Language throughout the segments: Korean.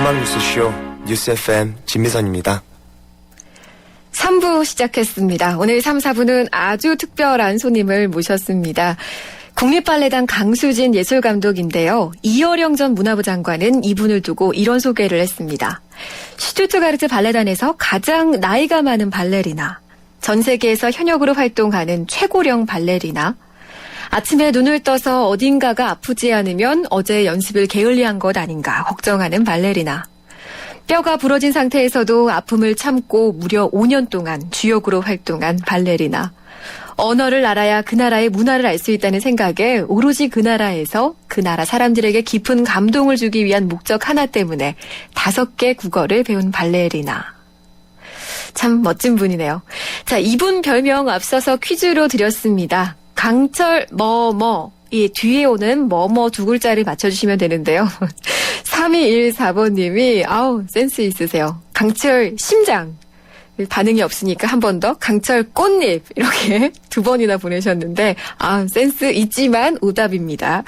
마지막 뉴스쇼 뉴스 FM 진미선입니다. 3부 시작했습니다. 오늘 3, 4부는 아주 특별한 손님을 모셨습니다. 국립발레단 강수진 예술감독인데요. 이어령 전 문화부 장관은 이분을 두고 이런 소개를 했습니다. 슈투트가르트 발레단에서 가장 나이가 많은 발레리나, 전 세계에서 현역으로 활동하는 최고령 발레리나, 아침에 눈을 떠서 어딘가가 아프지 않으면 어제 연습을 게을리한 것 아닌가 걱정하는 발레리나, 뼈가 부러진 상태에서도 아픔을 참고 무려 5년 동안 주역으로 활동한 발레리나, 언어를 알아야 그 나라의 문화를 알 수 있다는 생각에 오로지 그 나라에서 그 나라 사람들에게 깊은 감동을 주기 위한 목적 하나 때문에 5개 국어를 배운 발레리나. 참 멋진 분이네요. 자, 이분 별명 앞서서 퀴즈로 드렸습니다. 강철 뭐뭐. 이 뒤에 오는 뭐뭐 두 글자를 맞춰주시면 되는데요. 3214번님이 아우 센스 있으세요. 강철 심장. 반응이 없으니까 한 번 더 강철 꽃잎 이렇게 2번이나 보내셨는데 센스 있지만 오답입니다.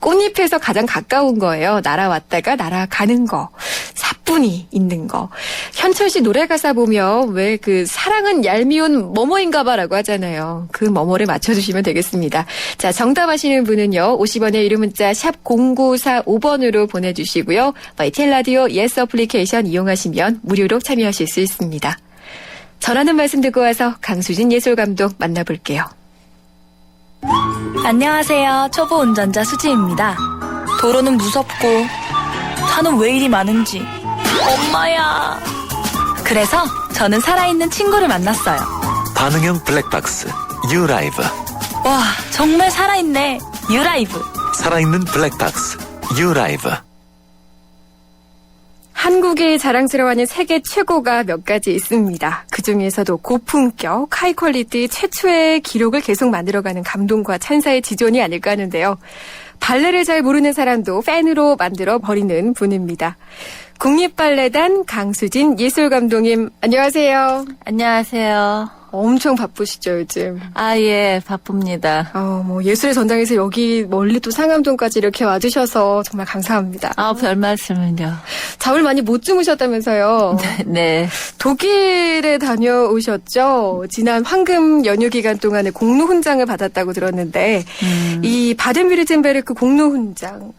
꽃잎에서 가장 가까운 거예요. 날아왔다가 날아가는 거. 사뿐히 있는 거. 현철 씨 노래 가사 보면 왜 그 사랑은 얄미운 뭐뭐인가 봐라고 하잖아요. 그 뭐뭐를 맞춰주시면 되겠습니다. 자, 정답하시는 분은요. 50원의 유료 문자 샵 0945번으로 보내주시고요. YTN 라디오 예스 어플리케이션 이용하시면 무료로 참여하실 수 있습니다. 전하는 말씀 듣고 와서 강수진 예술감독 만나볼게요. 안녕하세요. 초보 운전자 수지입니다. 도로는 무섭고 차는 왜 이리 많은지 엄마야. 그래서 저는 살아있는 친구를 만났어요. 반응형 블랙박스 유라이브. 와, 정말 살아있네. 유라이브. 살아있는 블랙박스 유라이브. 한국이 자랑스러워하는 세계 최고가 몇 가지 있습니다. 그중에서도 고품격, 하이 퀄리티 최초의 기록을 계속 만들어가는 감동과 찬사의 지존이 아닐까 하는데요. 발레를 잘 모르는 사람도 팬으로 만들어버리는 분입니다. 국립발레단 강수진 예술감독님, 안녕하세요. 안녕하세요. 엄청 바쁘시죠, 요즘? 예, 바쁩니다. 예술의 전당에서 여기 멀리 또 상암동까지 이렇게 와주셔서 정말 감사합니다. 별 말씀은요. 잠을 많이 못 주무셨다면서요? 네. 독일에 다녀오셨죠? 지난 황금 연휴 기간 동안에 공로 훈장을 받았다고 들었는데, 이 바덴뷰르텐베르크 공로 훈장.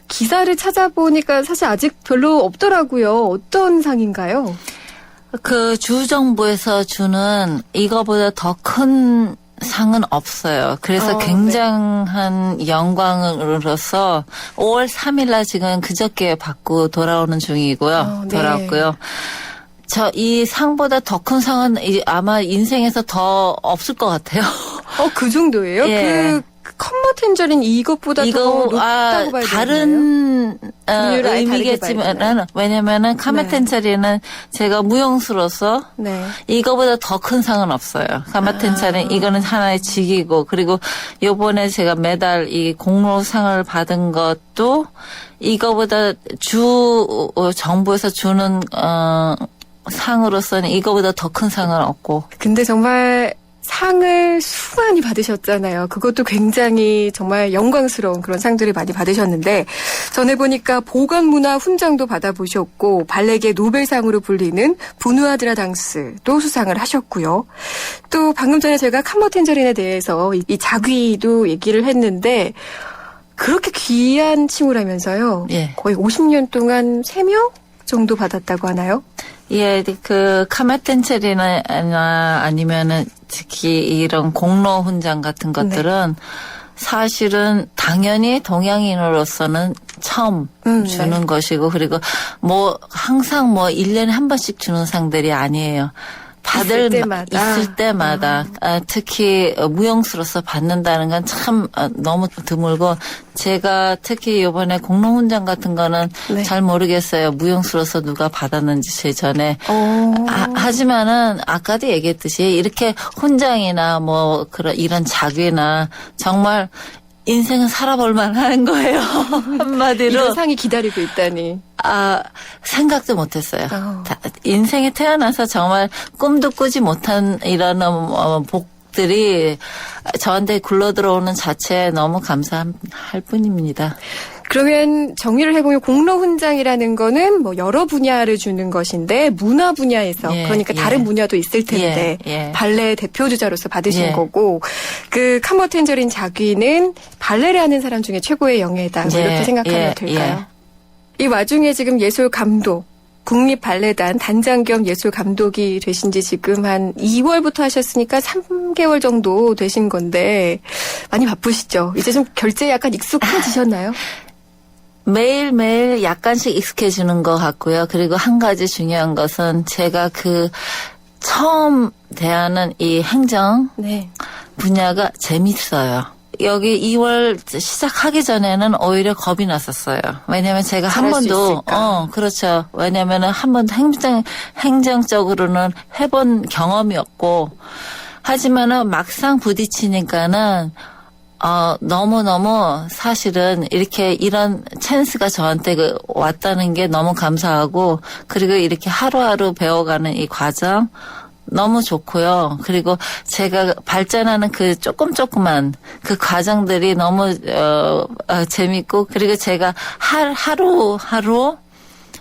기사를 찾아보니까 사실 아직 별로 없더라고요. 어떤 상인가요? 그 주정부에서 주는 이거보다 더 큰 상은 없어요. 그래서 굉장한 영광으로서 5월 3일날 지금 그저께 받고 돌아오는 중이고요. 돌아왔고요. 이 상보다 더 큰 상은 아마 인생에서 더 없을 것 같아요. 그 정도예요? 예. 컴머 텐저린 이것보다 더 높다고 봐야 다른 의미겠지만 왜냐면은 카메 텐저린은 제가 무용수로서 이거보다 더 큰 상은 없어요. 카메 텐저린 이거는 하나의 직이고 그리고 요번에 제가 매달 이 공로상을 받은 것도 이거보다 주 정부에서 주는 상으로서는 이거보다 더 큰 상은 없고. 근데 정말 상을 수많이 받으셨잖아요. 그것도 굉장히 정말 영광스러운 그런 상들을 많이 받으셨는데 전에 보니까 보건문화 훈장도 받아보셨고 발레계 노벨상으로 불리는 부누아드라 당스도 수상을 하셨고요. 또 방금 전에 제가 캄머텐저린에 대해서 이 자귀도 얘기를 했는데 그렇게 귀한 칭호라면서요. 예. 거의 50년 동안 3명 정도 받았다고 하나요? 예, 그 카메텐체리나 아니면은 특히 이런 공로 훈장 같은 것들은 사실은 당연히 동양인으로서는 처음 주는 것이고 그리고 항상 1년에 한 번씩 주는 상들이 아니에요. 있을 때마다 특히 무용수로서 받는다는 건 참 너무 드물고 제가 특히 이번에 공로훈장 같은 거는 잘 모르겠어요. 무용수로서 누가 받았는지 제 전에 하지만은 아까도 얘기했듯이 이렇게 훈장이나 이런 자귀나 정말 인생은 살아볼 만한 거예요. 한마디로. 이런 상이 기다리고 있다니. 생각도 못했어요. 인생에 태어나서 정말 꿈도 꾸지 못한 이런 복들이 저한테 굴러 들어오는 자체에 너무 감사할 뿐입니다. 그러면 정리를 해보면 공로 훈장이라는 거는 뭐 여러 분야를 주는 것인데 문화 분야에서 예, 그러니까 예. 다른 분야도 있을 텐데 예. 발레 대표주자로서 받으신 예. 거고 그 카머 텐저린 자귀는 발레를 하는 사람 중에 최고의 영예다 뭐 예, 이렇게 생각하면 예, 될까요? 이 와중에 지금 예술 감독 국립발레단 단장 겸 예술 감독이 되신 지 지금 한 2월부터 하셨으니까 3개월 정도 되신 건데 많이 바쁘시죠? 이제 좀 결제에 약간 익숙해지셨나요? 매일매일 약간씩 익숙해지는 것 같고요. 그리고 한 가지 중요한 것은 제가 처음 대하는 이 행정 네. 분야가 재밌어요. 여기 2월 시작하기 전에는 오히려 겁이 났었어요. 왜냐면 제가 한 잘할 수 번도, 있을까? 그렇죠. 왜냐면은 한 번도 행정적으로는 해본 경험이 없고, 하지만은 막상 부딪히니까는, 너무너무 사실은 이런 찬스가 저한테 왔다는 게 너무 감사하고, 그리고 이렇게 하루하루 배워가는 이 과정, 너무 좋고요. 그리고 제가 발전하는 그 조금만 그 과정들이 너무 재밌고 그리고 제가 하루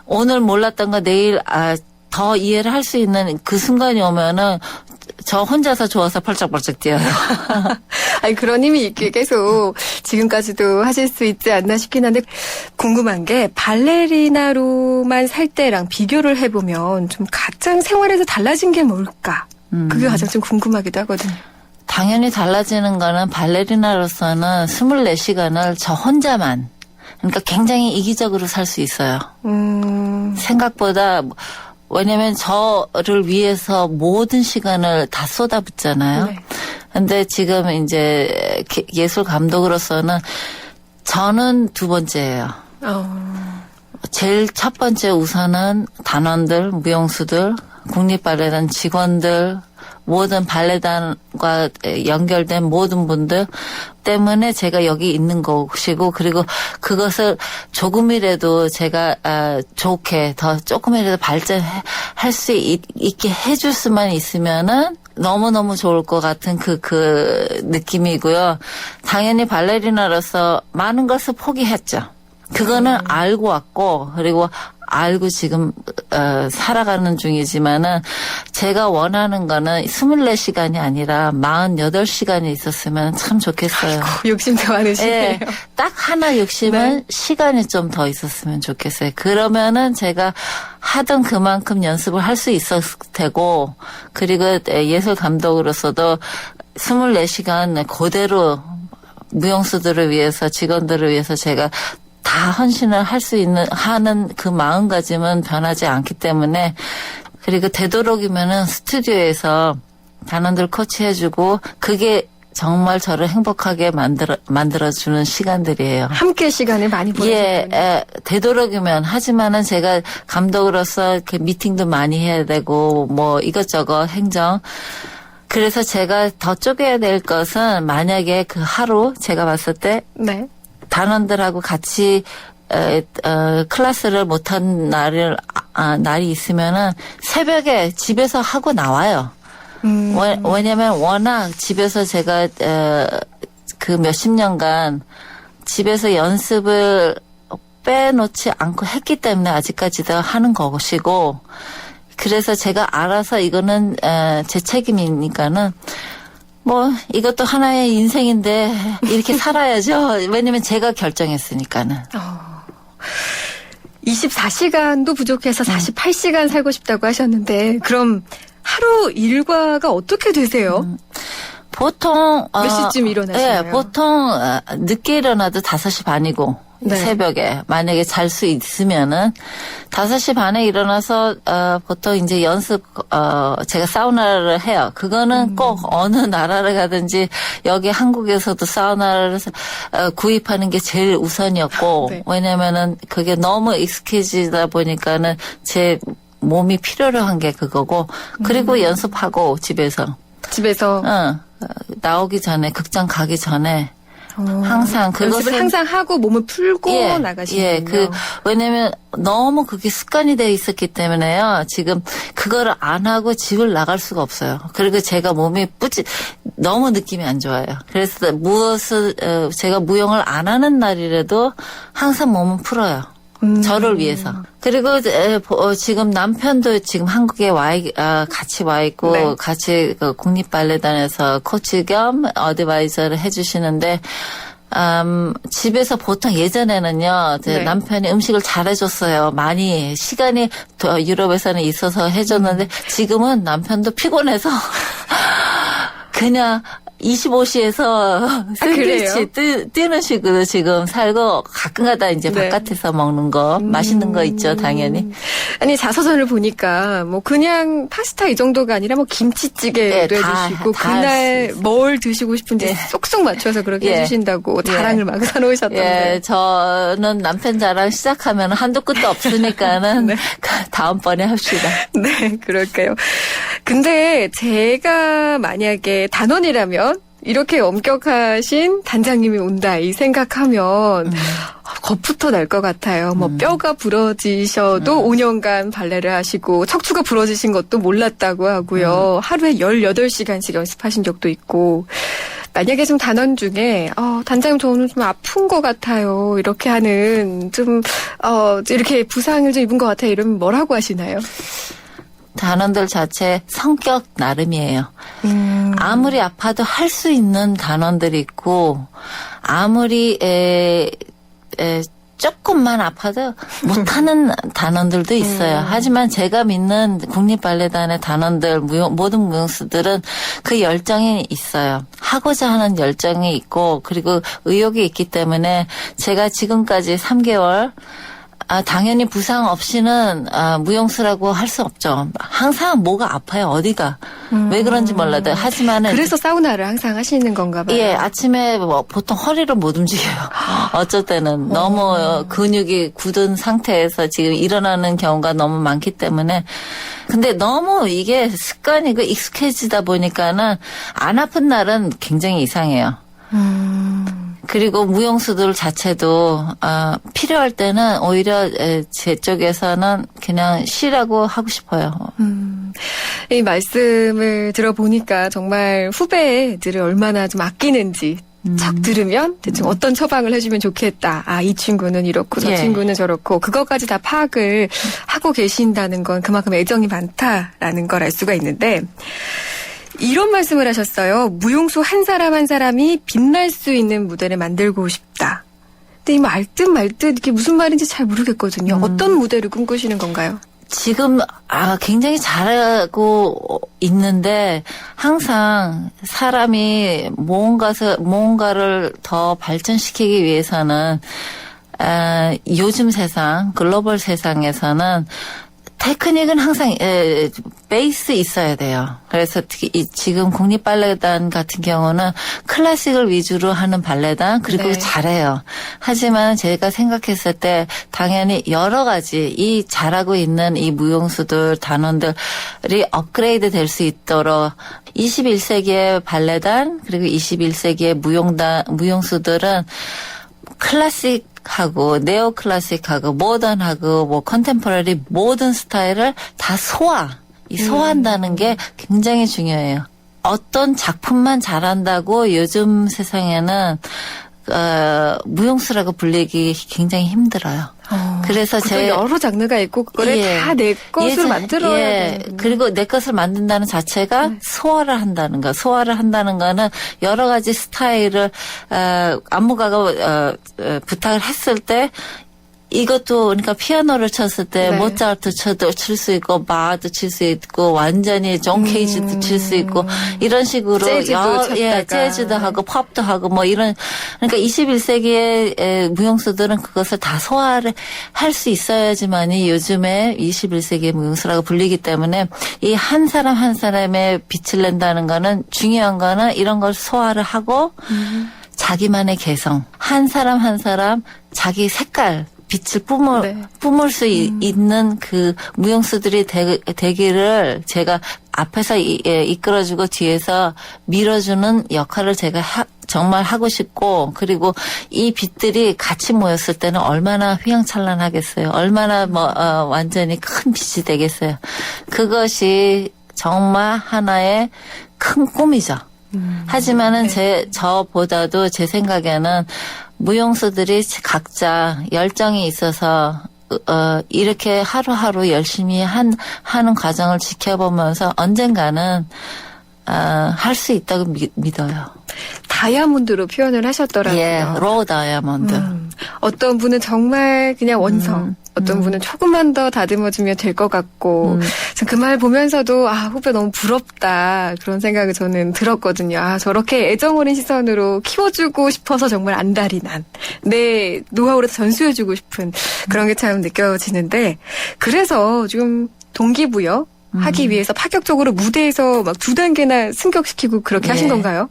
오늘 몰랐던 거 내일 더 이해를 할 수 있는 그 순간이 오면은 저 혼자서 좋아서 펄쩍펄쩍 뛰어요. 아니 그런 힘이 있게 계속 지금까지도 하실 수 있지 않나 싶긴 한데 궁금한 게 발레리나로만 살 때랑 비교를 해보면 좀 가장 생활에서 달라진 게 뭘까? 그게 가장 좀 궁금하기도 하거든요. 당연히 달라지는 거는 발레리나로서는 24시간을 저 혼자만 그러니까 굉장히 이기적으로 살 수 있어요. 생각보다 왜냐면 저를 위해서 모든 시간을 다 쏟아붓잖아요. 네. 근데 지금 이제 예술 감독으로서는 저는 두 번째예요. 제일 첫 번째 우선은 단원들, 무용수들, 국립발레단 직원들, 모든 발레단과 연결된 모든 분들 때문에 제가 여기 있는 것이고 그리고 그것을 조금이라도 제가 좋게 더 조금이라도 발전할 수 있게 해줄 수만 있으면은 너무너무 좋을 것 같은 그 느낌이고요. 당연히 발레리나로서 많은 것을 포기했죠. 그거는 알고 왔고 그리고 알고 지금 살아가는 중이지만은 제가 원하는 거는 24시간이 아니라 48시간이 있었으면 참 좋겠어요. 욕심도 많으시네요. 예, 딱 하나 욕심은 네. 시간이 좀 더 있었으면 좋겠어요. 그러면은 제가 하던 그만큼 연습을 할 수 있었을 테고 그리고 예술 감독으로서도 24시간 그대로 무용수들을 위해서 직원들을 위해서 제가 다 헌신을 할 수 하는 그 마음가짐은 변하지 않기 때문에 그리고 되도록이면은 스튜디오에서 단원들 코치해주고 그게 정말 저를 행복하게 만들어주는 시간들이에요. 함께 시간을 많이 보내셨군요. 되도록이면 하지만은 제가 감독으로서 이렇게 미팅도 많이 해야 되고 뭐 이것저것 행정 그래서 제가 더 쪼개야 될 것은 만약에 그 하루 제가 봤을 때 네. 단원들하고 같이 클래스를 못한 날이 있으면은 새벽에 집에서 하고 나와요. 왜냐면 워낙 집에서 제가 그 몇십 년간 집에서 연습을 빼놓지 않고 했기 때문에 아직까지도 하는 것이고 그래서 제가 알아서 이거는 제 책임이니까는 뭐 이것도 하나의 인생인데 이렇게 살아야죠. 왜냐면 제가 결정했으니까는. 24시간도 부족해서 48시간 살고 싶다고 하셨는데 그럼 하루 일과가 어떻게 되세요? 보통 몇 시쯤 일어나시나요? 네, 보통 늦게 일어나도 5시 반이고 네. 새벽에 만약에 잘 수 있으면은 5시 반에 일어나서 보통 이제 연습 제가 사우나를 해요. 그거는 꼭 어느 나라를 가든지 여기 한국에서도 사우나를 구입하는 게 제일 우선이었고 네. 왜냐면은 그게 너무 익숙해지다 보니까는 제 몸이 필요로 한 게 그거고 그리고 연습하고 집에서 집에서 나오기 전에 극장 가기 전에 항상 연습을 항상 하고 몸을 풀고 나가시는군요. 왜냐면 너무 그게 습관이 돼 있었기 때문에요. 지금 그거를 안 하고 집을 나갈 수가 없어요. 그리고 제가 몸이 너무 느낌이 안 좋아요. 그래서 제가 무용을 안 하는 날이라도 항상 몸은 풀어요. 저를 위해서. 그리고 지금 남편도 지금 한국에 같이 와 있고 네. 같이 그 국립발레단에서 코치 겸 어드바이저를 해주시는데 집에서 보통 예전에는요, 네. 남편이 음식을 잘해줬어요. 많이 시간이 더 유럽에서는 있어서 해줬는데 지금은 남편도 피곤해서 그냥 25시에서 샌드위치 뛰는 식으로 지금 살고 가끔가다 이제 네. 바깥에서 먹는 거 맛있는 거 있죠, 당연히. 아니 자서전을 보니까 뭐 그냥 파스타 이 정도가 아니라 뭐 김치찌개도 예, 다 해주시고 다 그날 뭘 드시고 싶은지 예. 쏙쏙 맞춰서 그렇게 예. 해주신다고 예. 자랑을 막 사놓으셨던데. 예, 저는 남편 자랑 시작하면 한도 끝도 없으니까는 네. 다음번에 합시다. 네, 그럴까요? 근데 제가 만약에 단원이라면 이렇게 엄격하신 단장님이 온다 이 생각하면 겁부터 날 것 같아요. 뭐 뼈가 부러지셔도 5년간 발레를 하시고 척추가 부러지신 것도 몰랐다고 하고요. 하루에 18시간씩 연습하신 적도 있고 만약에 좀 단원 중에 단장님 저 오늘 좀 아픈 것 같아요. 이렇게 하는 좀 이렇게 부상을 좀 입은 것 같아요. 이러면 뭐라고 하시나요? 단원들 자체 성격 나름이에요. 아무리 아파도 할 수 있는 단원들이 있고 아무리 조금만 아파도 못하는 단원들도 있어요. 하지만 제가 믿는 국립발레단의 단원들, 모든 무용수들은 그 열정이 있어요. 하고자 하는 열정이 있고 그리고 의욕이 있기 때문에 제가 지금까지 3개월 당연히 부상 없이는 무용수라고 할 수 없죠. 항상 뭐가 아파요. 어디가. 왜 그런지 몰라도. 하지만은 그래서 사우나를 항상 하시는 건가 봐요. 예, 아침에 보통 허리를 못 움직여요. 어쩔 때는 너무 근육이 굳은 상태에서 지금 일어나는 경우가 너무 많기 때문에. 근데 너무 이게 습관이고 익숙해지다 보니까는 안 아픈 날은 굉장히 이상해요. 그리고 무용수들 자체도 필요할 때는 오히려 제 쪽에서는 그냥 쉬라고 하고 싶어요. 이 말씀을 들어보니까 정말 후배들을 얼마나 좀 아끼는지 쫙 들으면 대충 어떤 처방을 해주면 좋겠다. 이 친구는 이렇고 저 예. 친구는 저렇고 그것까지 다 파악을 하고 계신다는 건 그만큼 애정이 많다라는 걸 알 수가 있는데 이런 말씀을 하셨어요. 무용수 한 사람 한 사람이 빛날 수 있는 무대를 만들고 싶다. 근데 이 말 듯 이게 무슨 말인지 잘 모르겠거든요. 어떤 무대를 꿈꾸시는 건가요? 지금 굉장히 잘하고 있는데 항상 사람이 뭔가를 더 발전시키기 위해서는 요즘 세상 글로벌 세상에서는 테크닉은 항상 베이스 있어야 돼요. 그래서 특히 지금 국립발레단 같은 경우는 클래식을 위주로 하는 발레단 그리고 네. 잘해요. 하지만 제가 생각했을 때 당연히 여러 가지 이 잘하고 있는 이 무용수들 단원들이 업그레이드 될 수 있도록 21세기의 발레단 그리고 21세기의 무용수들은 클래식하고 네오 클래식하고 모던하고 뭐 컨템포러리 모든 스타일을 다 소화한다는 게 굉장히 중요해요. 어떤 작품만 잘한다고 요즘 세상에는 무용수라고 불리기 굉장히 힘들어요. 그래서 여러 장르가 있고 그거를 다 내 것으로 만들어야 되는. 그리고 내 것을 만든다는 자체가 소화를 한다는 거. 소화를 한다는 거는 여러 가지 스타일을 안무가가 부탁을 했을 때 이것도 그러니까 피아노를 쳤을 때 네. 모차르트 칠 수 있고 바도 칠 수 있고 완전히 존 케이지도 칠 수 있고 이런 식으로 재즈도 하고 팝도 하고 뭐 이런 그러니까 21세기의 무용수들은 그것을 다 소화를 할 수 있어야지만이 요즘에 21세기의 무용수라고 불리기 때문에 이 한 사람 한 사람의 빛을 낸다는 거는 중요한 거는 이런 걸 소화를 하고 자기만의 개성 한 사람 한 사람 자기 색깔 빛을 뿜을 수 있는 그 무용수들이 되기를 제가 앞에서 이끌어주고 뒤에서 밀어주는 역할을 제가 정말 하고 싶고 그리고 이 빛들이 같이 모였을 때는 얼마나 휘황찬란하겠어요. 얼마나 완전히 큰 빛이 되겠어요. 그것이 정말 하나의 큰 꿈이죠. 하지만은 저보다도 제 생각에는 무용수들이 각자 열정이 있어서 이렇게 하루하루 열심히 하는 과정을 지켜보면서 언젠가는 할 수 있다고 믿어요. 다이아몬드로 표현을 하셨더라고요. 예, 로우 다이아몬드. 어떤 분은 정말 그냥 원성, 어떤 분은 조금만 더 다듬어주면 될 것 같고, 그 말 보면서도, 후배 너무 부럽다. 그런 생각을 저는 들었거든요. 저렇게 애정 어린 시선으로 키워주고 싶어서 정말 안달이 난, 내 노하우를 전수해주고 싶은 그런 게 참 느껴지는데, 그래서 지금 동기부여 하기 위해서 파격적으로 무대에서 막 2단계나 승격시키고 그렇게 하신 건가요?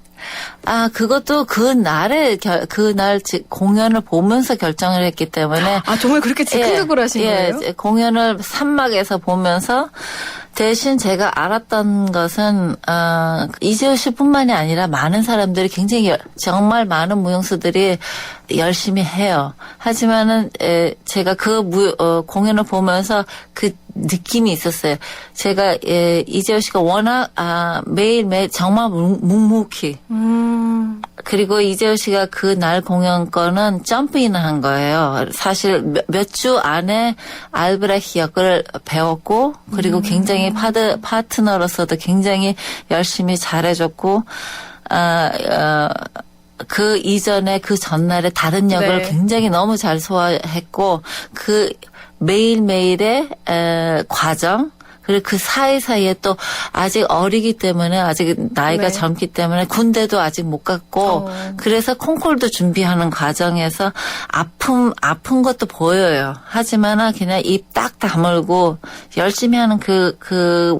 그것도 그날 공연을 보면서 결정을 했기 때문에. 정말 그렇게 즉흥적으로 하신 거예요? 공연을 산막에서 보면서 대신 제가 알았던 것은, 이재호 씨뿐만이 아니라 많은 사람들이 굉장히 정말 많은 무용수들이 열심히 해요. 하지만은, 제가 공연을 보면서 그 느낌이 있었어요. 제가, 이재호 씨가 워낙, 매일매일 정말 묵묵히. 그리고 이재호 씨가 그날 공연 거는 점프인을 한 거예요. 사실 몇 주 안에 알브레히 역을 배웠고, 그리고 굉장히 파트너로서도 굉장히 열심히 잘해줬고, 그 이전에 그 전날에 다른 역을 굉장히 너무 잘 소화했고, 그 매일매일의 과정, 그리고 그 사이사이에 또 아직 어리기 때문에 아직 나이가 젊기 때문에 군대도 아직 못 갔고 그래서 콩콜도 준비하는 과정에서 아픈 것도 보여요. 하지만은 그냥 입 딱 다물고 열심히 하는 그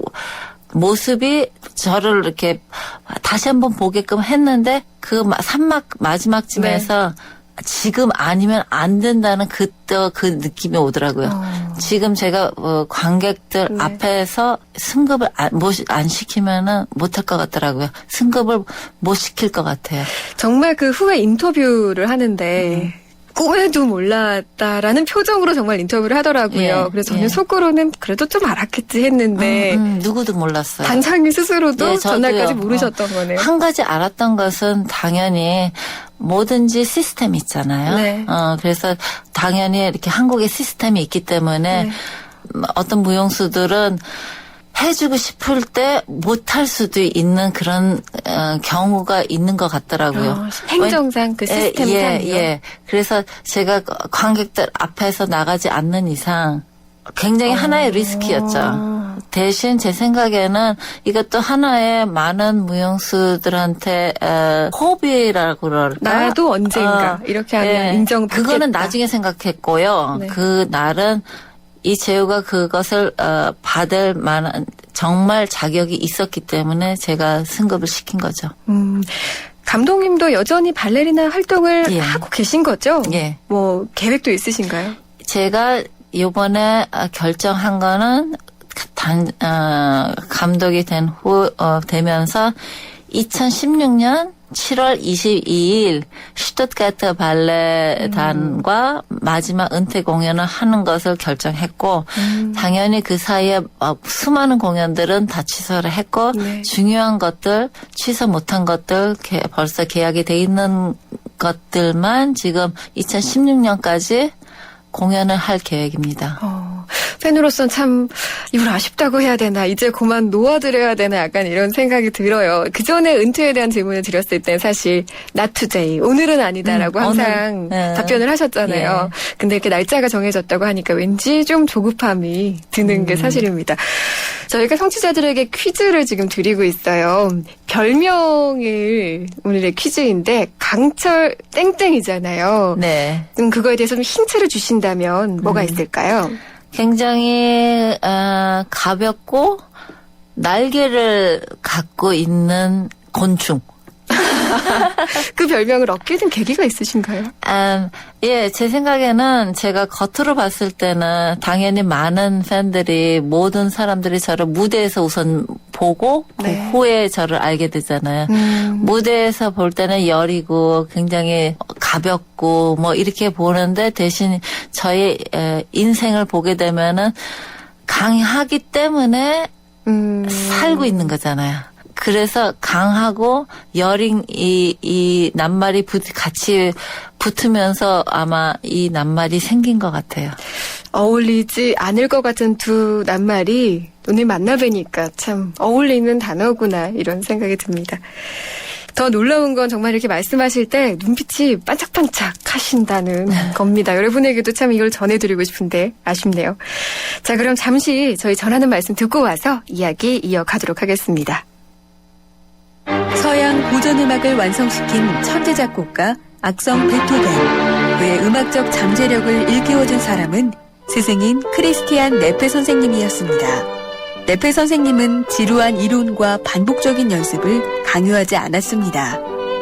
모습이 저를 이렇게 다시 한번 보게끔 했는데 그 산막 마지막쯤에서 지금 아니면 안 된다는 그 느낌이 오더라고요. 지금 제가 관객들 앞에서 승급을 안 시키면은 못할 것 같더라고요. 승급을 못 시킬 것 같아요. 정말 그 후에 인터뷰를 하는데 꿈에도 몰랐다라는 표정으로 정말 인터뷰를 하더라고요. 그래서 저는 속으로는 그래도 좀 알았겠지 했는데 누구도 몰랐어요. 단장님 스스로도 전날까지 모르셨던 거네요. 한 가지 알았던 것은 당연히 뭐든지 시스템이 있잖아요. 그래서 당연히 이렇게 한국의 시스템이 있기 때문에 어떤 무용수들은 해주고 싶을 때 못할 수도 있는 그런 경우가 있는 것 같더라고요. 행정상 그 시스템상이요. 그래서 제가 관객들 앞에서 나가지 않는 이상 굉장히 하나의 리스크였죠. 대신 제 생각에는 이것도 하나의 많은 무용수들한테 호비라고 그럴까? 나도 언젠가 이렇게 하면 인정받겠다. 그거는 나중에 생각했고요. 그 날은 이재호가 그것을 받을 만한 정말 자격이 있었기 때문에 제가 승급을 시킨 거죠. 감독님도 여전히 발레리나 활동을 하고 계신 거죠? 뭐 계획도 있으신가요? 제가 이번에 결정한 거는 감독이 되면서 2016년 7월 22일 슈투트가르트 발레단과 마지막 은퇴 공연을 하는 것을 결정했고 당연히 그 사이에 수많은 공연들은 다 취소를 했고 중요한 것들 취소 못한 것들 벌써 계약이 돼 있는 것들만 지금 2016년까지 공연을 할 계획입니다. 팬으로서는 참 이걸 아쉽다고 해야 되나 이제 그만 놓아드려야 되나 약간 이런 생각이 들어요. 그 전에 은퇴에 대한 질문을 드렸을 때 사실 not today 오늘은 아니다라고 항상 답변을 하셨잖아요. 근데 이렇게 날짜가 정해졌다고 하니까 왠지 좀 조급함이 드는 게 사실입니다. 저희가 청취자들에게 퀴즈를 지금 드리고 있어요. 별명을 오늘의 퀴즈인데 강철 땡땡이잖아요. 그럼 그거에 대해서 좀 힌트를 주신다면 뭐가 있을까요? 굉장히 가볍고 날개를 갖고 있는 곤충. 그 별명을 얻게 된 계기가 있으신가요? 제 생각에는 제가 겉으로 봤을 때는 당연히 많은 팬들이 모든 사람들이 저를 무대에서 우선 보고 그 네. 후에 저를 알게 되잖아요. 무대에서 볼 때는 여리고 굉장히 가볍고 뭐 이렇게 보는데 대신 저의 인생을 보게 되면은 강하기 때문에 살고 있는 거잖아요. 그래서 강하고 여린 이 낱말이 같이 붙으면서 아마 이 낱말이 생긴 것 같아요. 어울리지 않을 것 같은 두 낱말이 오늘 만나뵈니까 참 어울리는 단어구나 이런 생각이 듭니다. 더 놀라운 건 정말 이렇게 말씀하실 때 눈빛이 반짝반짝 하신다는 겁니다. 여러분에게도 참 이걸 전해드리고 싶은데 아쉽네요. 자, 그럼 잠시 저희 전하는 말씀 듣고 와서 이야기 이어가도록 하겠습니다. 서양 고전음악을 완성시킨 천재 작곡가 악성 베토벤. 그의 음악적 잠재력을 일깨워준 사람은 스승인 크리스티안 네페 선생님이었습니다. 네페 선생님은 지루한 이론과 반복적인 연습을 강요하지 않았습니다.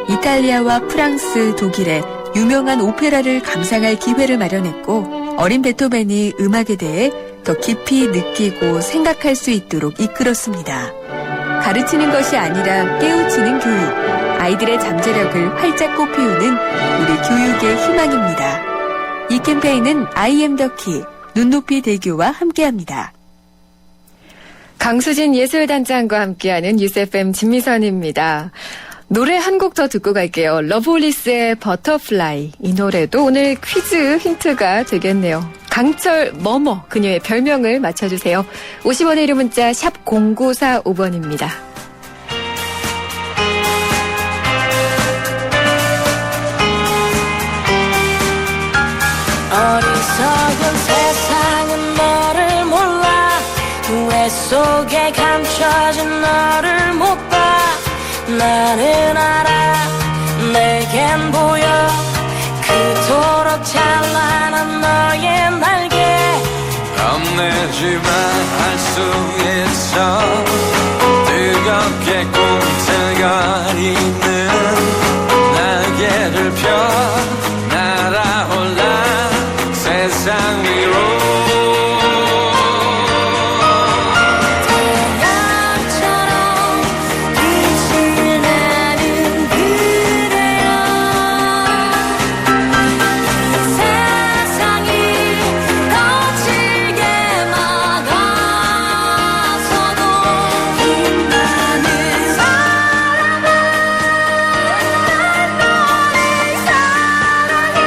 이탈리아와 프랑스, 독일의 유명한 오페라를 감상할 기회를 마련했고 어린 베토벤이 음악에 대해 더 깊이 느끼고 생각할 수 있도록 이끌었습니다. 가르치는 것이 아니라 깨우치는 교육, 아이들의 잠재력을 활짝 꽃피우는 우리 교육의 희망입니다. 이 캠페인은 I am the key, 눈높이 대교와 함께합니다. 강수진 예술단장과 함께하는 뉴스FM 진미선입니다. 노래 한 곡 더 듣고 갈게요. 러블리스의 버터플라이. 이 노래도 오늘 퀴즈 힌트가 되겠네요. 강철 뭐뭐 그녀의 별명을 맞춰주세요. 50원의 유료 문자 샵 0945번입니다. 어리석은 세상은 너를 몰라 후회 속에 감춰진 너를 못 봐 나는 알아 내겐 보여 그토록 찬란한 너의 날개 겁내지만 할 수 있어 뜨겁게 꿈틀거리는 날개를 펴 날아올라 세상 위로 태양처럼 빛이 나는 그대여 세상이 거칠게 막아서도 빛나는 사람은 날 너를 사랑해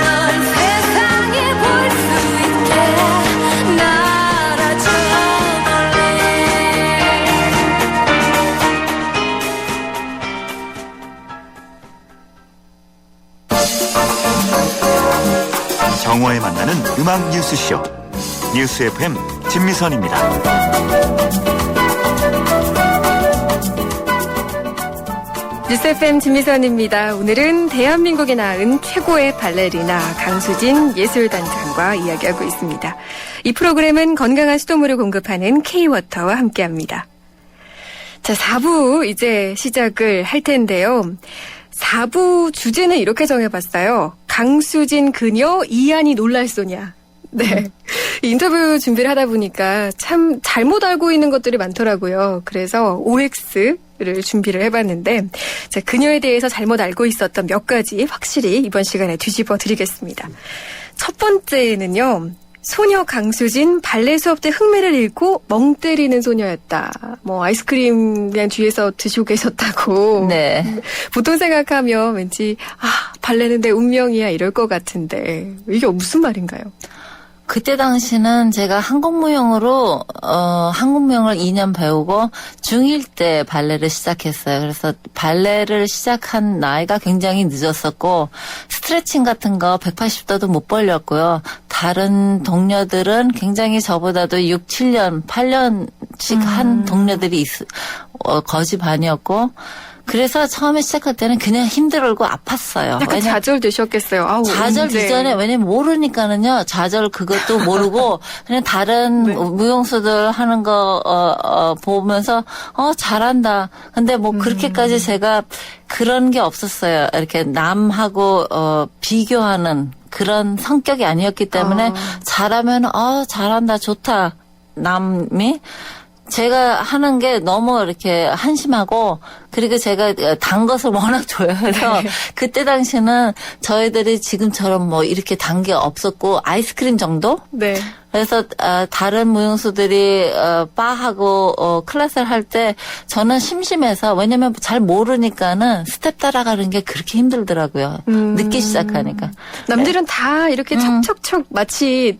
널 세상에 볼 수 있게 날아줘 볼래 정오에 만나는 음악 뉴스쇼 뉴스 FM 진미선입니다. 뉴스FM 진미선입니다. 오늘은 대한민국에 낳은 최고의 발레리나 강수진 예술단장과 이야기하고 있습니다. 이 프로그램은 건강한 수돗물을 공급하는 K-워터와 함께합니다. 자, 4부 이제 시작을 할 텐데요. 4부 주제는 이렇게 정해봤어요. 강수진 그녀 이안이 놀랄소냐. 네. 인터뷰 준비를 하다 보니까 참 잘못 알고 있는 것들이 많더라고요. 그래서 OX를 준비를 해봤는데 자, 그녀에 대해서 잘못 알고 있었던 몇 가지 확실히 이번 시간에 뒤집어 드리겠습니다. 첫 번째는요. 소녀 강수진 발레 수업 때 흥미를 잃고 멍 때리는 소녀였다. 뭐 아이스크림 그냥 뒤에서 드시고 계셨다고. 네. 보통 생각하면 왠지 발레는 내 운명이야 이럴 것 같은데 이게 무슨 말인가요? 그때 당시는 제가 한국무용으로 한국무용을 2년 배우고 중1 때 발레를 시작했어요. 그래서 발레를 시작한 나이가 굉장히 늦었었고 스트레칭 같은 거 180도도 못 벌렸고요. 다른 동료들은 굉장히 저보다도 6, 7년, 8년씩 한 동료들이 거지 반이었고 그래서 처음에 시작할 때는 그냥 힘들고 아팠어요. 약간 좌절되셨겠어요. 아우, 좌절 언제. 이전에 왜냐면 모르니까는요. 좌절 그것도 모르고 그냥 다른 네. 무용수들 하는 거 보면서 잘한다. 근데 뭐 그렇게까지 제가 그런 게 없었어요. 이렇게 남하고 비교하는 그런 성격이 아니었기 때문에 잘하면 잘한다 좋다. 남이 제가 하는 게 너무 이렇게 한심하고 그리고 제가 단 것을 워낙 좋아해서 그때 당시는 저희들이 지금처럼 뭐 이렇게 단 게 없었고 아이스크림 정도? 네. 그래서 다른 무용수들이 바하고 클래스를 할 때 저는 심심해서 왜냐면 잘 모르니까는 스텝 따라가는 게 그렇게 힘들더라고요. 늦게 시작하니까. 남들은 다 이렇게 척척척 마치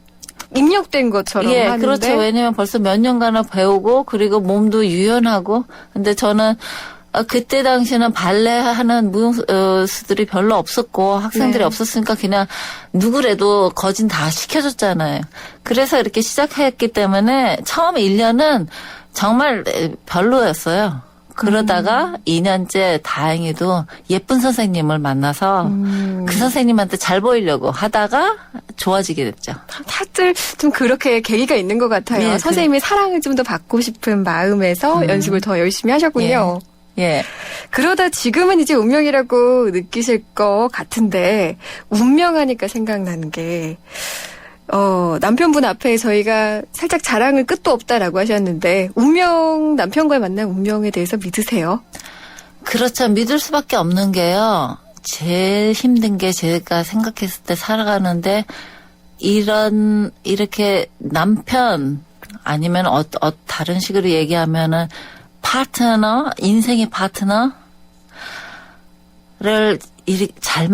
입력된 것처럼 예, 하는데. 그렇죠. 왜냐면 벌써 몇 년간을 배우고 그리고 몸도 유연하고 근데 저는 그때 당시에는 발레 하는 무용수들이 별로 없었고 학생들이 네. 없었으니까 그냥 누구래도 거진 다 시켜줬잖아요. 그래서 이렇게 시작했기 때문에 처음 1년은 정말 별로였어요. 그러다가 2년째 다행히도 예쁜 선생님을 만나서 그 선생님한테 잘 보이려고 하다가 좋아지게 됐죠. 다들 좀 그렇게 계기가 있는 것 같아요. 네, 선생님의 사랑을 좀 더 받고 싶은 마음에서 연습을 더 열심히 하셨군요. 예. 그러다 지금은 이제 운명이라고 느끼실 것 같은데 운명하니까 생각나는 게 남편분 앞에 저희가 살짝 자랑을 끝도 없다라고 하셨는데 운명 남편과의 만남 운명에 대해서 믿으세요? 그렇죠. 믿을 수밖에 없는 게요. 제일 힘든 게 제가 생각했을 때 살아가는데 이렇게 남편 아니면 다른 식으로 얘기하면은 파트너, 인생의 파트너를 잘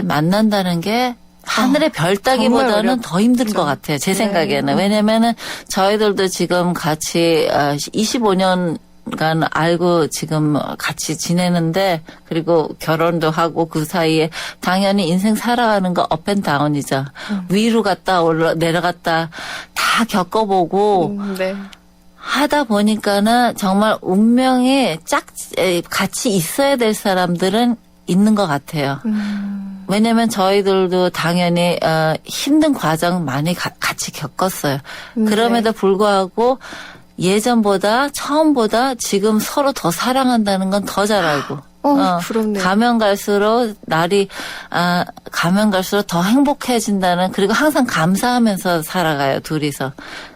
만난다는 게 하늘의 별 따기보다는 더 힘든 것 같아요. 제 생각에는. 왜냐면은 저희들도 지금 같이 25년간 알고 지금 같이 지내는데 그리고 결혼도 하고 그 사이에 당연히 인생 살아가는 거 업앤다운이죠. 위로 갔다 내려갔다 다 겪어보고 네. 하다 보니까는 정말 운명에 같이 있어야 될 사람들은 있는 것 같아요. 왜냐면 저희들도 당연히 힘든 과정 많이 같이 겪었어요. 그럼에도 불구하고 예전보다 처음보다 지금 서로 더 사랑한다는 건 더 잘 알고. 부럽네요. 가면 갈수록 가면 갈수록 더 행복해진다는 그리고 항상 감사하면서 살아가요 둘이서.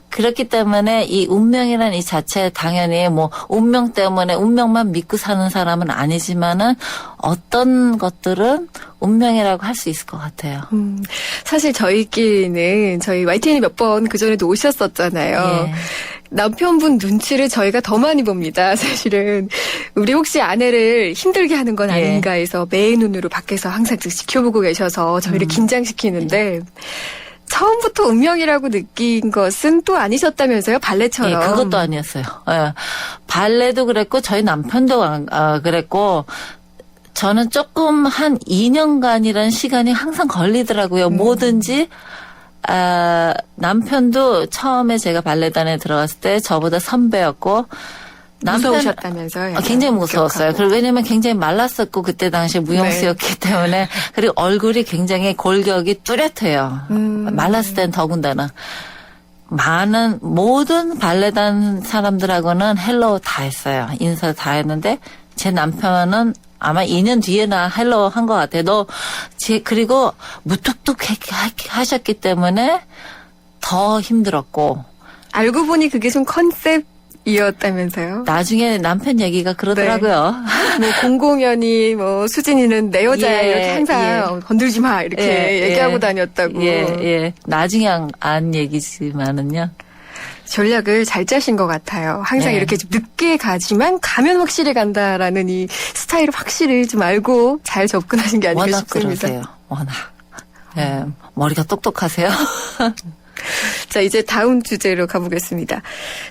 그렇기 때문에 이 운명이라는 이 자체 당연히 뭐 운명 때문에 운명만 믿고 사는 사람은 아니지만은 어떤 것들은 운명이라고 할 수 있을 것 같아요. 사실 저희끼리는 저희 YTN이 몇 번 그전에도 오셨었잖아요. 예. 남편분 눈치를 저희가 더 많이 봅니다. 사실은 우리 혹시 아내를 힘들게 하는 건 아닌가 해서 매의 눈으로 밖에서 항상 지켜보고 계셔서 저희를 긴장시키는데 처음부터 운명이라고 느낀 것은 또 아니셨다면서요? 발레처럼. 예, 그것도 아니었어요. 예. 발레도 그랬고 저희 남편도 그랬고 저는 조금 한 2년간이라는 시간이 항상 걸리더라고요. 뭐든지 남편도 처음에 제가 발레단에 들어갔을 때 저보다 선배였고 무서우셨다면서요? 굉장히 무서웠어요. 그리고 왜냐면 굉장히 말랐었고 그때 당시에 무용수였기 때문에 그리고 얼굴이 굉장히 골격이 뚜렷해요. 말랐을 땐 더군다나. 모든 발레단 사람들하고는 헬로우 다 했어요. 인사 다 했는데 제 남편은 아마 2년 뒤에나 헬로우 한 것 같아요. 그리고 무뚝뚝 하셨기 때문에 더 힘들었고. 알고 보니 그게 좀 컨셉이었다면서요? 나중에 남편 얘기가 그러더라고요. 뭐 공공연히 뭐 수진이는 내 여자야 이렇게 항상 건들지 마 이렇게 얘기하고 다녔다고. 예. 나중에 안 얘기지만은요. 전략을 잘 짜신 것 같아요. 항상 이렇게 좀 늦게 가지만 가면 확실히 간다라는 이 스타일을 확실히 좀 알고 잘 접근하신 게 아닌가 워낙 싶습니다. 그러세요. 워낙. 예, 머리가 똑똑하세요. 자, 이제 다음 주제로 가보겠습니다.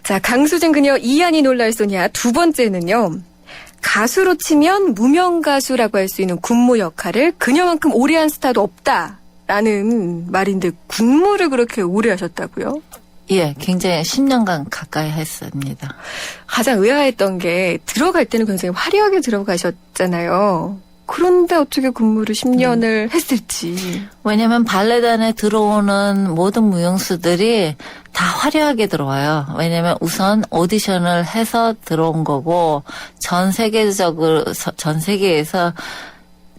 자, 강수진 그녀 이한이 놀랄 소냐 두 번째는요. 가수로 치면 무명 가수라고 할 수 있는 군무 역할을 그녀만큼 오래 한 스타도 없다라는 말인데 군무를 그렇게 오래 하셨다고요? 예, 굉장히 10년간 가까이 했습니다. 가장 의아했던 게 들어갈 때는 굉장히 화려하게 들어가셨잖아요. 그런데 어떻게 군무를 10년을 했을지. 왜냐면 발레단에 들어오는 모든 무용수들이 다 화려하게 들어와요. 왜냐면 우선 오디션을 해서 들어온 거고 전 세계에서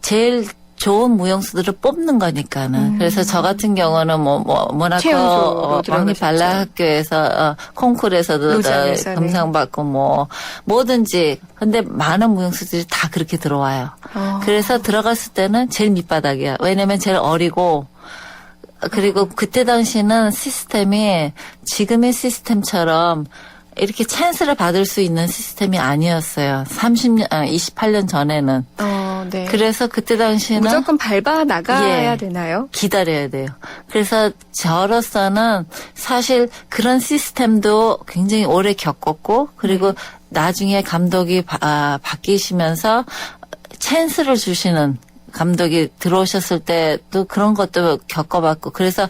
제일 좋은 무용수들을 뽑는 거니까는. 그래서 저 같은 경우는 모나코 최연소로 왕립 발레 학교에서 콩쿠르에서도 로장에서, 네. 금상받고 뭐든지. 근데 많은 무용수들이 다 그렇게 들어와요. 그래서 들어갔을 때는 제일 밑바닥이야. 왜냐면 제일 어리고 그리고 그때 당시는 시스템이 지금의 시스템처럼 이렇게 찬스를 받을 수 있는 시스템이 아니었어요. 28년 전에는. 네. 그래서 그때 당시에는 무조건 밟아 나가야 예. 되나요? 기다려야 돼요. 그래서 저로서는 사실 그런 시스템도 굉장히 오래 겪었고 그리고 나중에 감독이 바뀌시면서 찬스를 주시는 감독이 들어오셨을 때도 그런 것도 겪어봤고 그래서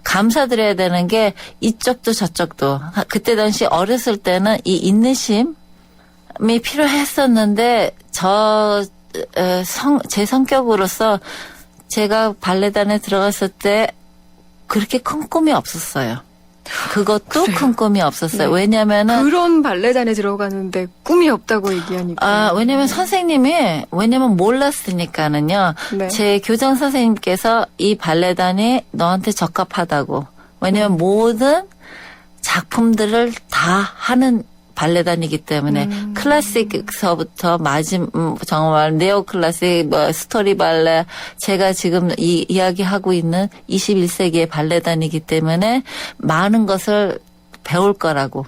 감사드려야 되는 게 이쪽도 저쪽도 그때 당시 어렸을 때는 이 인내심이 필요했었는데 제 성격으로서 제가 발레단에 들어갔을 때 그렇게 큰 꿈이 없었어요. 그것도 그래요? 큰 꿈이 없었어요. 네. 왜냐면은 그런 발레단에 들어가는데 꿈이 없다고 얘기하니까. 왜냐면 선생님이, 몰랐으니까는요. 네. 제 교장 선생님께서 이 발레단이 너한테 적합하다고. 왜냐면 모든 작품들을 다 하는 발레단이기 때문에 클래식서부터 정말 네오 클래식, 스토리 발레, 제가 지금 이야기하고 있는 21세기의 발레단이기 때문에 많은 것을 배울 거라고.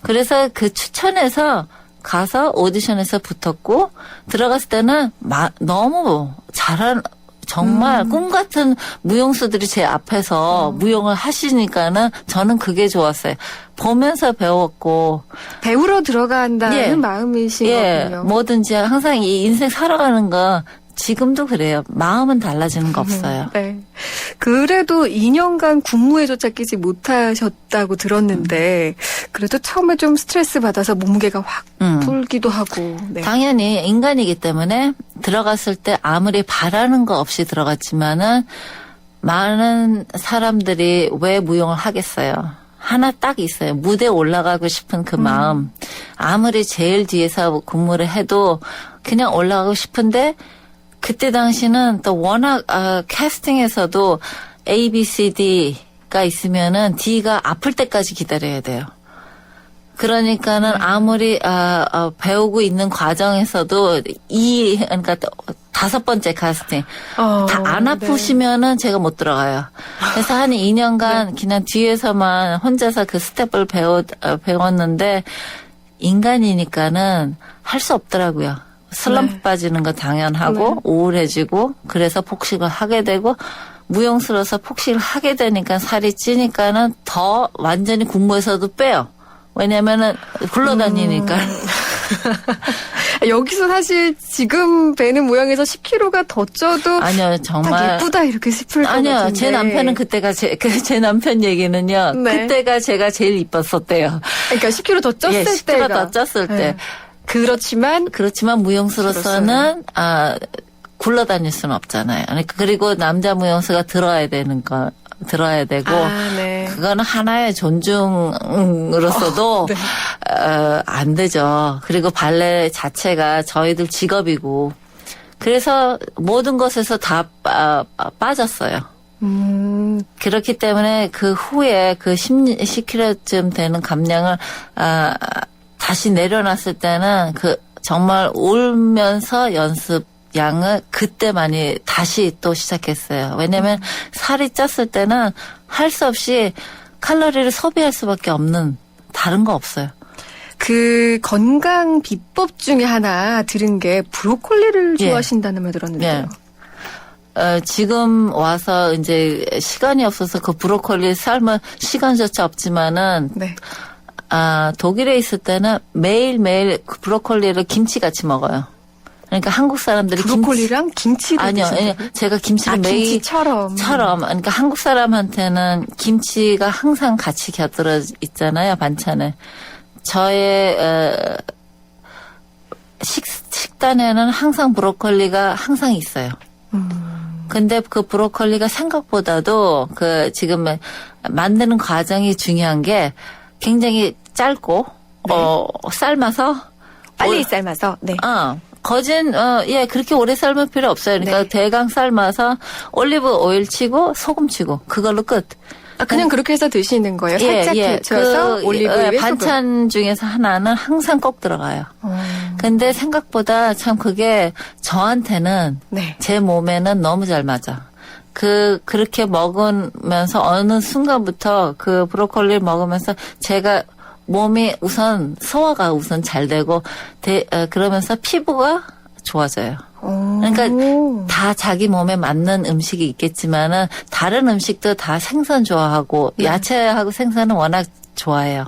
그래서 그 추천해서 가서 오디션에서 붙었고 들어갔을 때는 너무 정말 꿈 같은 무용수들이 제 앞에서 무용을 하시니까는 저는 그게 좋았어요. 보면서 배웠고 배우러 들어간다는 예. 마음이신 거군요. 뭐든지 항상 이 인생 살아가는 거 지금도 그래요. 마음은 달라지는 거 없어요. 네. 그래도 2년간 군무회조차 끼지 못하셨다고 들었는데 그래도 처음에 좀 스트레스 받아서 몸무게가 확 불기도 하고. 네. 당연히 인간이기 때문에 들어갔을 때 아무리 바라는 거 없이 들어갔지만은 많은 사람들이 왜 무용을 하겠어요. 하나 딱 있어요. 무대에 올라가고 싶은 그 마음. 아무리 제일 뒤에서 근무를 해도 그냥 올라가고 싶은데 그때 당시는 또 워낙 캐스팅에서도 A, B, C, D가 있으면은 D가 아플 때까지 기다려야 돼요. 그러니까는 아무리 배우고 있는 과정에서도 그러니까 5번째 카스팅 다 안 아프시면은 제가 못 들어가요. 그래서 한 2년간 그냥 뒤에서만 혼자서 그 스텝을 배웠는데 인간이니까는 할 수 없더라고요. 슬럼프 빠지는 거 당연하고 우울해지고 그래서 폭식을 하게 되고 무용수로서 폭식을 하게 되니까 살이 찌니까는 더 완전히 군무에서도 빼요. 왜냐면은 굴러다니니까. 여기서 사실 지금 뵈는 모양에서 10kg가 더 쪄도 아니요, 정말. 딱 예쁘다 이렇게 싶을 것 아니요, 같은데. 제 남편은 제 남편 얘기는요. 네. 그때가 제가 제일 이뻤었대요. 그러니까 10kg 더 쪘을 10kg 때가. 더 쪘을 때. 네. 그렇지만 무용수로서는 굴러다닐 수는 없잖아요. 그리고 남자 무용수가 들어야 되고 네. 그거는 하나의 존중으로서도 안 되죠. 그리고 발레 자체가 저희들 직업이고 그래서 모든 것에서 다 빠졌어요. 그렇기 때문에 그 후에 그 10kg쯤 되는 감량을 다시 내려놨을 때는 정말 울면서 연습 양을 그때 많이 다시 또 시작했어요. 왜냐면 살이 쪘을 때는 할 수 없이 칼로리를 소비할 수밖에 없는 다른 거 없어요. 그 건강 비법 중에 하나 들은 게 브로콜리를 좋아하신다는 말 들었는데요. 지금 와서 이제 시간이 없어서 그 브로콜리 삶을 시간조차 없지만은 네. 독일에 있을 때는 매일매일 그 브로콜리를 김치같이 먹어요. 그러니까 한국 사람들이 브로콜리랑 김치를 아니요, 제가 김치를 매일 김치처럼. 그러니까 한국 사람한테는 김치가 항상 같이 곁들여 있잖아요, 반찬에. 저의 식단에는 항상 브로콜리가 항상 있어요. 근데 그 브로콜리가 생각보다도 지금 만드는 과정이 중요한 게 굉장히 짧고 삶아서 빨리 삶아서. 네. 예, 그렇게 오래 삶을 필요 없어요. 그러니까 네. 대강 삶아서 올리브 오일 치고 소금 치고 그걸로 끝. 그냥 그렇게 해서 드시는 거예요? 살짝 데쳐서 올리브유에 반찬 중에서 하나는 항상 꼭 들어가요. 근데 생각보다 참 그게 저한테는 네. 제 몸에는 너무 잘 맞아. 그렇게 먹으면서 어느 순간부터 그 브로콜리를 먹으면서 제가 몸이 우선 소화가 우선 잘 되고 그러면서 피부가 좋아져요. 그러니까 다 자기 몸에 맞는 음식이 있겠지만은 다른 음식도 다 생선 좋아하고 야채하고 생선은 워낙 좋아해요.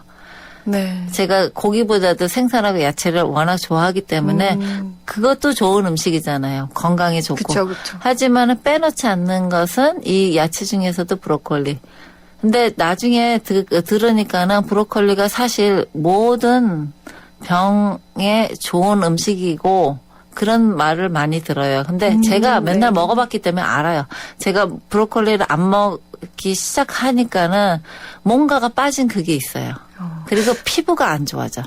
네. 제가 고기보다도 생선하고 야채를 워낙 좋아하기 때문에 그것도 좋은 음식이잖아요. 건강에 좋고. 그쵸, 그쵸. 하지만은 빼놓지 않는 것은 이 야채 중에서도 브로콜리. 근데 나중에 들으니까는 브로콜리가 사실 모든 병에 좋은 음식이고 그런 말을 많이 들어요. 근데 제가 맨날 네. 먹어봤기 때문에 알아요. 제가 브로콜리를 안 먹기 시작하니까는 뭔가가 빠진 그게 있어요. 그리고 피부가 안 좋아져.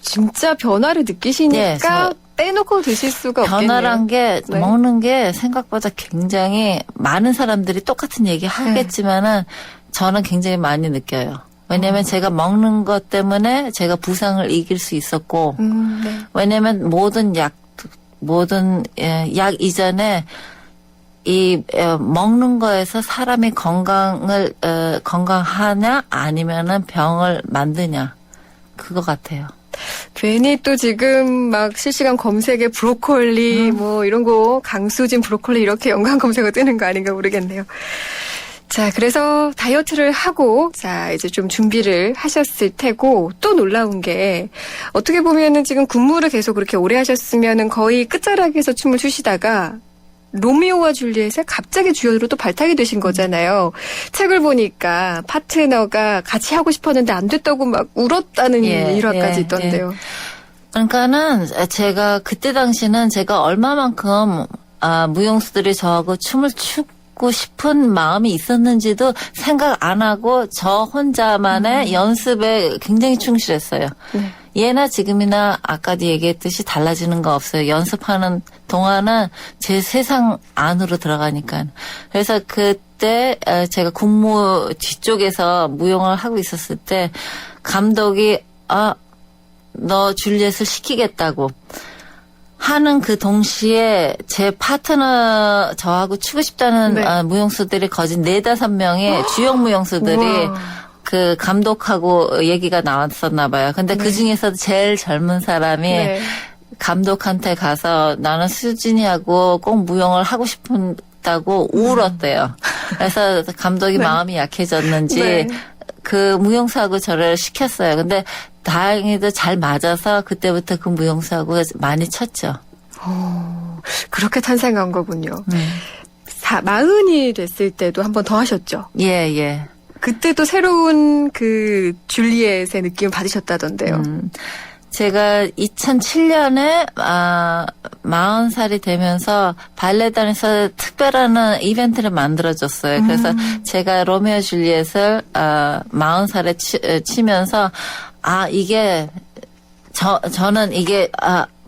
진짜 변화를 느끼시니까 네, 저 빼놓고 드실 수가 없겠네요. 변화란 게 네. 먹는 게 생각보다 굉장히 많은 사람들이 똑같은 얘기 하겠지만은 저는 굉장히 많이 느껴요. 왜냐면 제가 먹는 것 때문에 제가 부상을 이길 수 있었고 네. 왜냐면 모든 약 이전에 먹는 거에서 사람이 건강하냐 아니면은 병을 만드냐 그거 같아요. 괜히 또 지금 막 실시간 검색에 브로콜리 뭐 이런 거 강수진 브로콜리 이렇게 연관 검색어 뜨는 거 아닌가 모르겠네요. 자, 그래서 다이어트를 하고 자, 이제 좀 준비를 하셨을 테고 또 놀라운 게 어떻게 보면은 지금 군무를 계속 그렇게 오래 하셨으면은 거의 끝자락에서 춤을 추시다가 로미오와 줄리엣의 갑자기 주연으로 또 발탁이 되신 거잖아요. 책을 보니까 파트너가 같이 하고 싶었는데 안 됐다고 막 울었다는 일화까지 있던데요. 그러니까는 제가 그때 당시는 제가 얼마만큼 무용수들이 저하고 춤을 추고 싶은 마음이 있었는지도 생각 안 하고 저 혼자만의 연습에 굉장히 충실했어요. 네. 예나 지금이나 아까도 얘기했듯이 달라지는 거 없어요. 연습하는 동안은 제 세상 안으로 들어가니까. 그래서 그때 제가 군무 뒤쪽에서 무용을 하고 있었을 때 감독이 너 줄리엣을 시키겠다고 하는 그 동시에 제 파트너 저하고 추고 싶다는 네. 무용수들이 거진 4-5명의 주역 무용수들이 우와. 그 감독하고 얘기가 나왔었나 봐요. 근데 그 중에서도 제일 젊은 사람이 네. 감독한테 가서 나는 수진이하고 꼭 무용을 하고 싶다고 울었대요. 그래서 감독이 마음이 약해졌는지 네. 그 무용수하고 저를 시켰어요. 근데 다행히도 잘 맞아서 그때부터 그 무용수하고 많이 쳤죠. 그렇게 탄생한 거군요. 40이 됐을 때도 한 번 더 하셨죠. 예. 그때도 새로운 그 줄리엣의 느낌을 받으셨다던데요. 제가 2007년에 40살이 되면서 발레단에서 특별한 이벤트를 만들어줬어요. 그래서 제가 로미오 줄리엣을 40살에 치면서 이게 저는 이게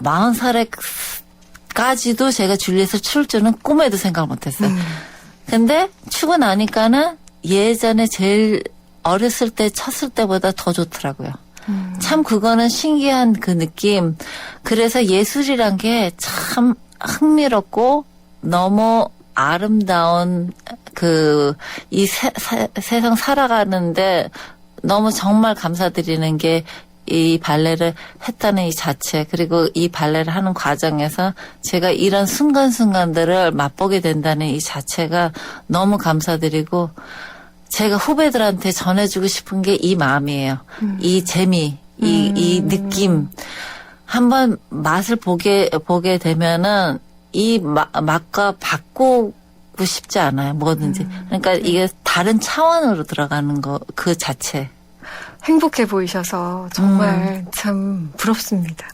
40살에까지도 제가 줄리엣을 출 줄은 꿈에도 생각 못했어요. 근데 추고 나니까는 예전에 제일 어렸을 때 쳤을 때보다 더 좋더라고요. 참 그거는 신기한 그 느낌. 그래서 예술이란 게 참 흥미롭고 너무 아름다운 이 세상 살아가는데 너무 정말 감사드리는 게 이 발레를 했다는 이 자체 그리고 이 발레를 하는 과정에서 제가 이런 순간순간들을 맛보게 된다는 이 자체가 너무 감사드리고 제가 후배들한테 전해주고 싶은 게 이 마음이에요. 이 재미, 이 느낌. 한번 맛을 보게 되면은 이 맛과 바꾸고 싶지 않아요. 뭐든지. 그러니까 이게 다른 차원으로 들어가는 거, 그 자체. 행복해 보이셔서 정말 참 부럽습니다.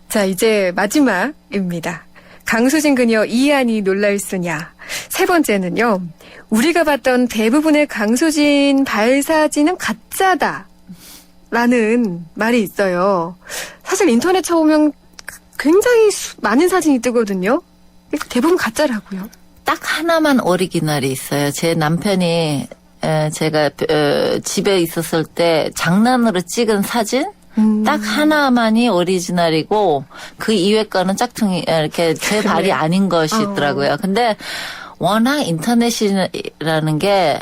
자, 이제 마지막입니다. 강수진 그녀 이한이 놀랄수냐. 세 번째는요. 우리가 봤던 대부분의 강수진 발사진은 가짜다. 라는 말이 있어요. 사실 인터넷 쳐보면 굉장히 많은 사진이 뜨거든요. 대부분 가짜라고요. 딱 하나만 오리지널이 있어요. 제 남편이 제가 집에 있었을 때 장난으로 찍은 사진 딱 하나만이 오리지널이고 그 이외 거는 짝퉁이 이렇게 제 발이 아닌 것이 있더라고요. 근데 워낙 인터넷이라는 게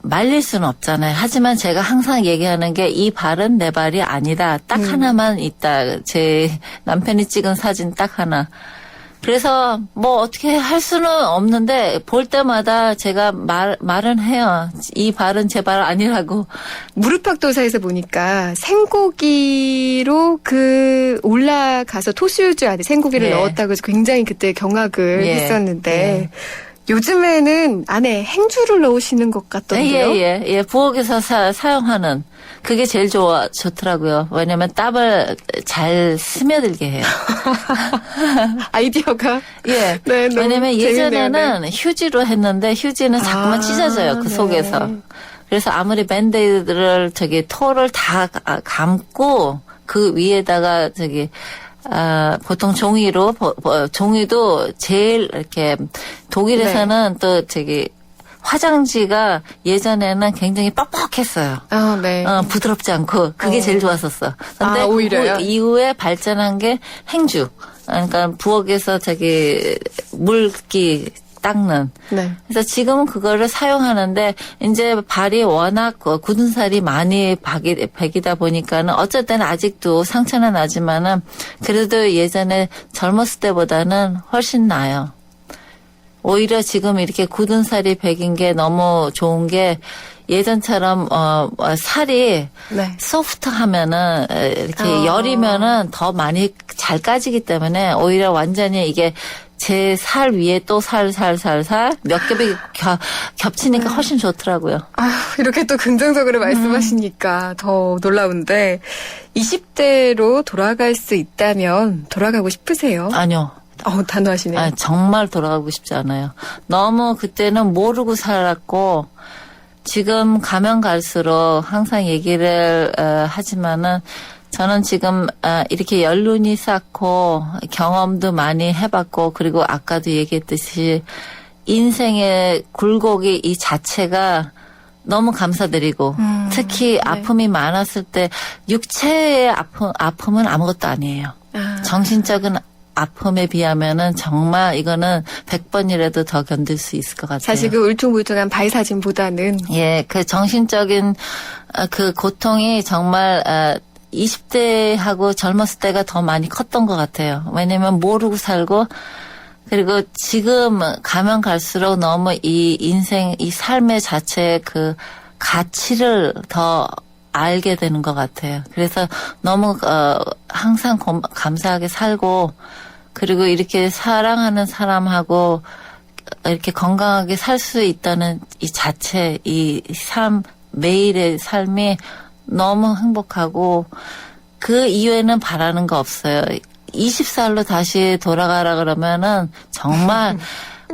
말릴 수는 없잖아요. 하지만 제가 항상 얘기하는 게 이 발은 내 발이 아니다. 딱 하나만 있다. 제 남편이 찍은 사진 딱 하나. 그래서 뭐 어떻게 할 수는 없는데 볼 때마다 제가 말은 해요. 이 발은 제 발 아니라고. 무릎팍도사에서 보니까 생고기로 올라가서 토수유주 안에 생고기를 예. 넣었다고 해서 굉장히 그때 경악을 예. 했었는데 요즘에는 안에 행주를 넣으시는 것 같던데요. 예. 부엌에서 사용하는 그게 제일 좋더라고요. 왜냐면 땀을 잘 스며들게 해요. 아이디어가 예. 네, 너무 왜냐면 재밌네요. 예전에는 휴지로 했는데 휴지는 자꾸만 찢어져요. 그 네. 속에서. 그래서 아무리 밴드를 토를 다 감고 그 위에다가 보통 종이로, 종이도 제일 이렇게 독일에서는 또 화장지가 예전에는 굉장히 뻑뻑했어요. 네. 부드럽지 않고 그게 제일 좋았었어. 근데 오히려요? 그 이후에 발전한 게 행주. 그러니까 부엌에서 물기 닦는. 네. 그래서 지금은 그거를 사용하는데 이제 발이 워낙 굳은 살이 많이 배기다 보니까는 어쩔 때는 아직도 상처는 나지만은 그래도 예전에 젊었을 때보다는 훨씬 나아요. 오히려 지금 이렇게 굳은 살이 배긴 게 너무 좋은 게 예전처럼 살이 네. 소프트하면은 이렇게 열이면은 더 많이 잘 까지기 때문에 오히려 완전히 이게 제 살 위에 또 살 몇 겹이 겹치니까 훨씬 좋더라고요. 이렇게 또 긍정적으로 말씀하시니까 더 놀라운데 20대로 돌아갈 수 있다면 돌아가고 싶으세요? 아니요. 단호하시네요. 정말 돌아가고 싶지 않아요. 너무 그때는 모르고 살았고 지금 가면 갈수록 항상 얘기를 하지만은 저는 지금 이렇게 연륜이 쌓고 경험도 많이 해봤고 그리고 아까도 얘기했듯이 인생의 굴곡이 이 자체가 너무 감사드리고 특히 아픔이 많았을 때 육체의 아픔은 아무것도 아니에요. 정신적인 아픔에 비하면은 정말 이거는 100번이라도 더 견딜 수 있을 것 같아요. 사실 그 울퉁불퉁한 발 사진보다는 예, 그 정신적인 그 고통이 정말 20대하고 젊었을 때가 더 많이 컸던 것 같아요. 왜냐면 모르고 살고 그리고 지금 가면 갈수록 너무 이 인생, 이 삶의 자체의 그 가치를 더 알게 되는 것 같아요. 그래서 너무 항상 감사하게 살고 그리고 이렇게 사랑하는 사람하고 이렇게 건강하게 살 수 있다는 이 자체, 이 삶, 매일의 삶이 너무 행복하고 그 이후에는 바라는 거 없어요. 20살로 다시 돌아가라 그러면은 정말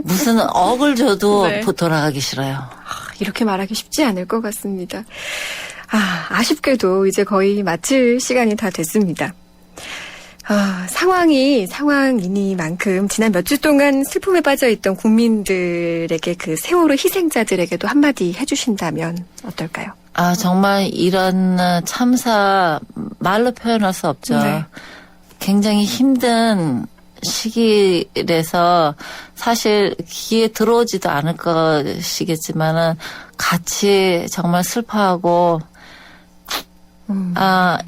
무슨 억을 줘도 네. 돌아가기 싫어요. 이렇게 말하기 쉽지 않을 것 같습니다. 아쉽게도 이제 거의 마칠 시간이 다 됐습니다. 상황이니만큼 지난 몇 주 동안 슬픔에 빠져있던 국민들에게 그 세월호 희생자들에게도 한마디 해주신다면 어떨까요? 정말 이런 참사 말로 표현할 수 없죠. 네. 굉장히 힘든 시기라서 사실 귀에 들어오지도 않을 것이겠지만은 같이 정말 슬퍼하고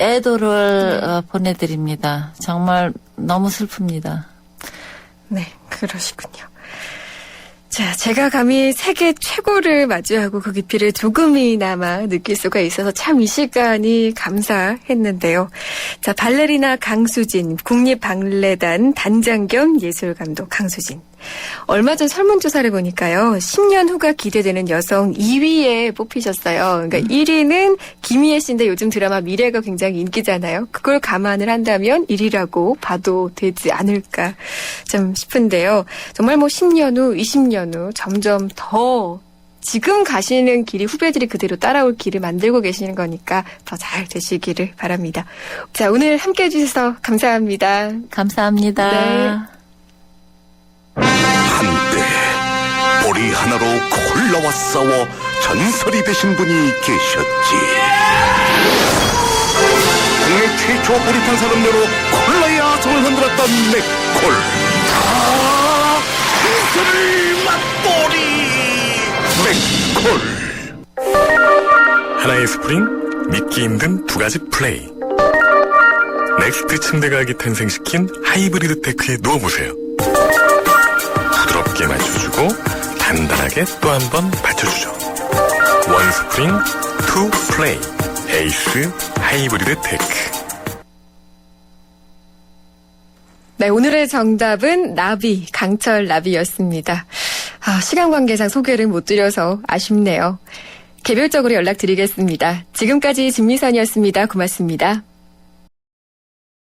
애도를 보내드립니다. 정말 너무 슬픕니다. 네, 그러시군요. 자, 제가 감히 세계 최고를 마주하고 그 깊이를 조금이나마 느낄 수가 있어서 참 이 시간이 감사했는데요. 자, 발레리나 강수진, 국립발레단 단장 겸 예술감독 강수진. 얼마 전 설문조사를 보니까요. 10년 후가 기대되는 여성 2위에 뽑히셨어요. 그러니까 1위는 김희애 씨인데 요즘 드라마 미래가 굉장히 인기잖아요. 그걸 감안을 한다면 1위라고 봐도 되지 않을까 좀 싶은데요. 정말 10년 후, 20년 후 점점 더 지금 가시는 길이 후배들이 그대로 따라올 길을 만들고 계시는 거니까 더 잘 되시기를 바랍니다. 자, 오늘 함께 해주셔서 감사합니다. 감사합니다. 네. 한때 보리 하나로 콜라와 싸워 전설이 되신 분이 계셨지. 국내 최초 보리탄 산업료로 콜라의 아성을 흔들었던 맥콜. 전설의 맛보리 맥콜. 하나의 스프링, 믿기 힘든 두 가지 플레이. 넥스트 침대 가격이 탄생시킨 하이브리드 테크에 누워보세요. 부드럽게 맞춰주고 단단하게 또 한 번 받쳐주죠. 원 스프링, 투 플레이. 에이스 하이브리드 테크. 네, 오늘의 정답은 나비, 강철 나비였습니다. 시간 관계상 소개를 못 드려서 아쉽네요. 개별적으로 연락드리겠습니다. 지금까지 진미선이었습니다. 고맙습니다.